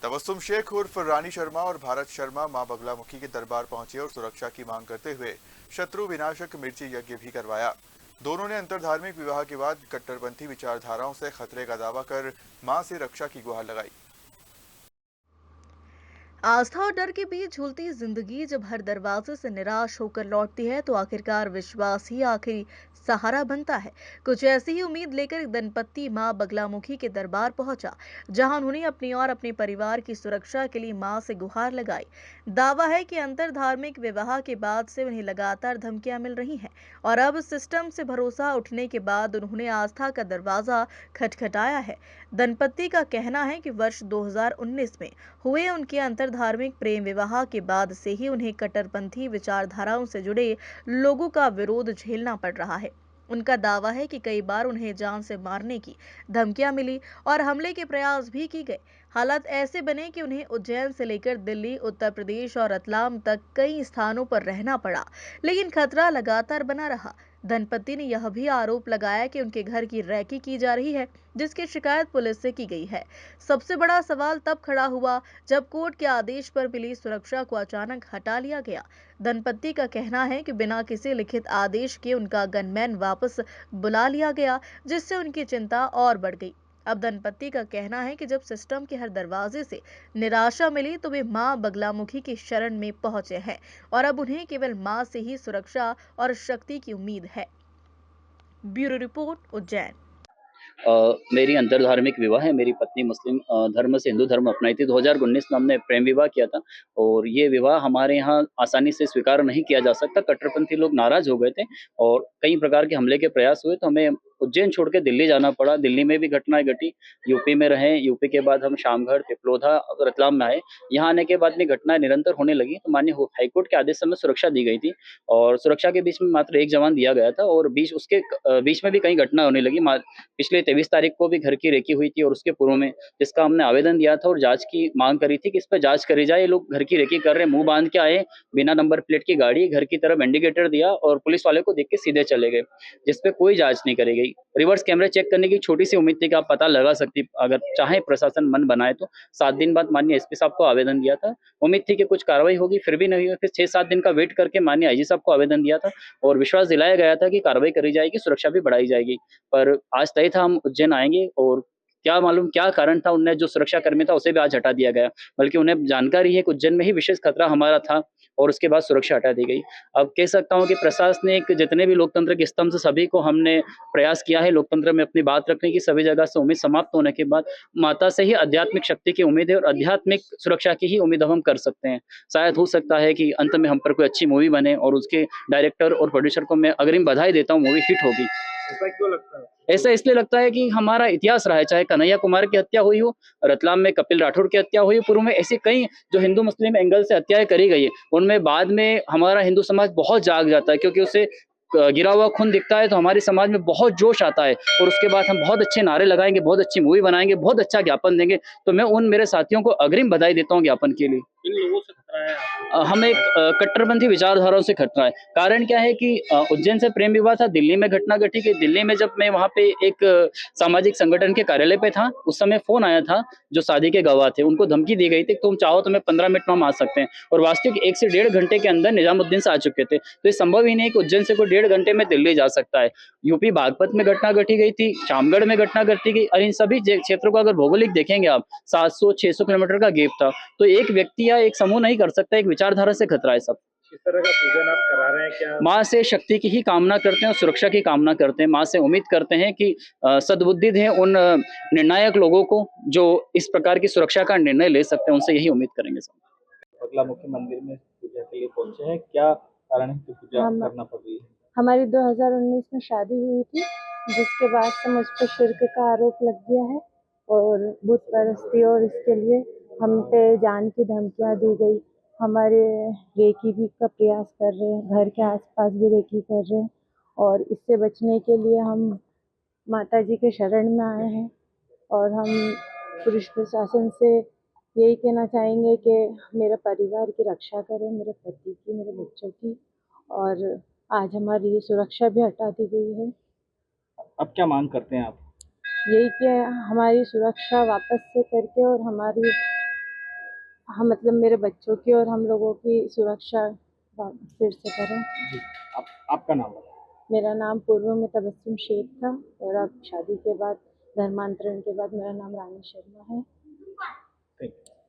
तबस्सुम शेख उर्फ रानी शर्मा और भारत शर्मा मां बगलामुखी के दरबार पहुंचे और सुरक्षा की मांग करते हुए शत्रु विनाशक मिर्ची यज्ञ भी करवाया। दोनों ने अंतरधार्मिक विवाह के बाद कट्टरपंथी विचारधाराओं से खतरे का दावा कर मां से रक्षा की गुहार लगाई। आस्था और डर के बीच झूलती जिंदगी जब हर दरवाजे से निराश होकर लौटती है तो आखिरकार विश्वास ही आखिरी सहारा बनता है। कुछ ऐसी ही उम्मीद लेकर एक दंपत्ति मां बगलामुखी के दरबार पहुंचा, जहां उन्होंने अपनी और अपने परिवार की सुरक्षा के लिए मां से गुहार लगाई। दावा है कि अंतर धार्मिक विवाह के बाद से उन्हें लगातार धमकियां मिल रही हैं और अब सिस्टम से भरोसा उठने के बाद उन्होंने आस्था का दरवाजा खटखटाया है। दंपत्ति का कहना है कि वर्ष 2019 में हुए उनके अंतरधार्मिक प्रेम विवाह के बाद से ही उन्हें कट्टरपंथी विचारधाराओं से जुड़े लोगों का विरोध झेलना पड़ रहा है। उनका दावा है कि कई बार उन्हें जान से मारने की धमकियां मिली और हमले के प्रयास भी की गए। हालात ऐसे बने कि उन्हें उज्जैन से लेकर दिल्ली, उत्तर प्रदेश और रतलाम तक कई स्थानों पर रहना पड़ा, लेकिन खतरा लगातार बना रहा। दंपति ने यह भी आरोप लगाया कि उनके घर की रैकी की जा रही है, जिसकी शिकायत पुलिस से की गई है। सबसे बड़ा सवाल तब खड़ा हुआ जब कोर्ट के आदेश पर मिली सुरक्षा को अचानक हटा लिया गया। दंपति का कहना है कि बिना किसी लिखित आदेश के उनका गनमैन वापस बुला लिया गया, जिससे उनकी चिंता और बढ़ गई। अब दंपति का कहना है कि जब सिस्टम के हर दरवाजे से निराशा मिली तो वे मां बगलामुखी की शरण में पहुंचे हैं और अब उन्हें केवल मां से ही सुरक्षा और शक्ति की उम्मीद है। Bureau report, Ujjain. मेरी अंतरधार्मिक विवाह है। मेरी पत्नी मुस्लिम धर्म से हिंदू धर्म अपनाई थी। 2019 में हमने प्रेम विवाह किया था और ये विवाह हमारे यहाँ आसानी से स्वीकार नहीं किया जा सकता। कट्टरपंथी लोग नाराज़ हो गए थे और कई प्रकार के हमले के प्रयास हुए, तो हमें उज्जैन छोड़ के दिल्ली जाना पड़ा। दिल्ली में भी घटनाएँ घटी, यूपी में रहे, यूपी के बाद हम शामगढ़, पिपलोधा, रतलाम में आए। यहाँ आने के बाद में घटनाएँ निरंतर होने लगी, तो माननीय हाईकोर्ट के आदेश से हमें सुरक्षा दी गई थी और सुरक्षा के बीच में मात्र 1 जवान दिया गया था और बीच में भी कई घटना होने लगी। पिछले 23 तारीख को भी घर की रेकी हुई थी और उसके पूर्व में, जिसका हमने आवेदन दिया था और जाँच की माँग करी थी कि इस पे जाँच करी जाए। ये लोग घर की रेकी कर रहे हैं, मुँह बाँध के आए, बिना नंबर प्लेट की गाड़ी, घर की तरफ इंडिकेटर दिया और पुलिस वाले को देख के सीधे चले गए, जिस पे कोई जाँच नहीं करी गई। रिवर्स कैमरे चेक करने की छोटी-सी उम्मीद थी कि आप पता लगा सकती, अगर चाहे प्रशासन मन बनाए तो। 7 दिन बाद माननीय एसपी साहब को आवेदन दिया था। उम्मीद थी कि कुछ कार्रवाई होगी, फिर भी नहीं हुई। फिर 6-7 दिन का वेट करके माननीय आईजी साहब को आवेदन दिया था और विश्वास दिलाया गया था कि कार्रवाई करी जाएगी, सुरक्षा भी बढ़ाई जाएगी। पर आज तय था हम उज्जैन आएँगे और क्या मालूम क्या कारण था, उनने जो सुरक्षाकर्मी था उसे भी आज हटा दिया गया। बल्कि उन्हें जानकारी है कि उज्जैन में ही विशेष खतरा हमारा था और उसके बाद सुरक्षा हटा दी गई। अब कह सकता हूँ कि प्रशासनिक जितने भी लोकतंत्र के स्तंभ से सभी को हमने प्रयास किया है लोकतंत्र में अपनी बात रखने की। सभी जगह से उम्मीद समाप्त होने के बाद माता से ही आध्यात्मिक शक्ति की उम्मीद है और आध्यात्मिक सुरक्षा की ही उम्मीद अब हम कर सकते हैं। शायद हो सकता है कि अंत में हम पर कोई अच्छी मूवी बने और उसके डायरेक्टर और प्रोड्यूसर को मैं अग्रिम बधाई देता हूँ, मूवी हिट होगी। ऐसा क्यों लगता है? ऐसा इसलिए लगता है कि हमारा इतिहास रहा है, चाहे कन्हैया कुमार की हत्या हुई हो, रतलाम में कपिल राठौर की हत्या हुई हो, पूर्व में ऐसी कई जो हिंदू मुस्लिम एंगल से हत्याएँ करी गई है, उनमें बाद में हमारा हिंदू समाज बहुत जाग जाता है, क्योंकि उसे गिरा हुआ खून दिखता है तो हमारे समाज में बहुत जोश आता है और उसके बाद हम बहुत अच्छे नारे लगाएँगे, बहुत अच्छी मूवी बनाएँगे, बहुत अच्छा ज्ञापन देंगे। तो मैं उन मेरे साथियों को अग्रिम बधाई देता हूँ ज्ञापन के लिए। किन लोगों से खतरा है आपको? हम एक कट्टरपंथी विचारधाराओं से खतरा है। कारण क्या है कि उज्जैन से प्रेम विवाह था, दिल्ली में घटना घटी कि दिल्ली में जब मैं वहाँ पे एक सामाजिक संगठन के कार्यालय पे था, उस समय फ़ोन आया था, जो शादी के गवाह थे, उनको धमकी दी गई थी, तुम चाहो तो मैं 15 मिनट में हम आ सकते हैं और वास्तविक 1 से डेढ़ घंटे के अंदर निजामुद्दीन से आ चुके थे। तो ये संभव ही नहीं है कि उज्जैन से कोई डेढ़ घंटे में दिल्ली जा सकता है। यूपी बागपत में घटना घटी गई थी, शामगढ़ में घटना घटी गई और इन सभी क्षेत्रों को अगर भौगोलिक देखेंगे आप, 700-600 किलोमीटर का गैप था। तो एक व्यक्ति या एक समूह नहीं कर सकता, एक विचारधारा से खतरा है सब। किस तरह का पूजन आप करा रहे हैं? क्या माँ से शक्ति की ही कामना करते हैं और सुरक्षा की कामना करते हैं। माँ से उम्मीद करते हैं कि सद्बुद्धि दें उन निर्णायक लोगों को जो इस प्रकार की सुरक्षा का निर्णय ले सकते हैं, उनसे यही उम्मीद करेंगे सब। बगलामुखी मंदिर में पूजा के लिए पहुंचे हैं, क्या कारण है कि पूजा करना पड़ रही है? हमारी 2019 में शादी हुई थी, जिसके बाद से मुझ पर शिर्क का आरोप लग गया है और बुत परस्ती, और इसके लिए हम पे जान की धमकियां दी गई। हमारे रेकी भी का प्रयास कर रहे हैं, घर के आसपास भी रेकी कर रहे हैं और इससे बचने के लिए हम माता जी के शरण में आए हैं और हम पुलिस प्रशासन से यही कहना चाहेंगे कि मेरे परिवार की रक्षा करें, मेरे पति की, मेरे बच्चों की। और आज हमारी ये सुरक्षा भी हटा दी गई है। अब क्या मांग करते हैं आप? यही कि हमारी सुरक्षा वापस से करके और हमारी हाँ, मतलब मेरे बच्चों की और हम लोगों की सुरक्षा फिर से करें। जी, आपका नाम बताएं। मेरा नाम पूर्व में तबस्सुम शेख था और अब शादी के बाद धर्मांतरण के बाद मेरा नाम रानी शर्मा है। Thank you.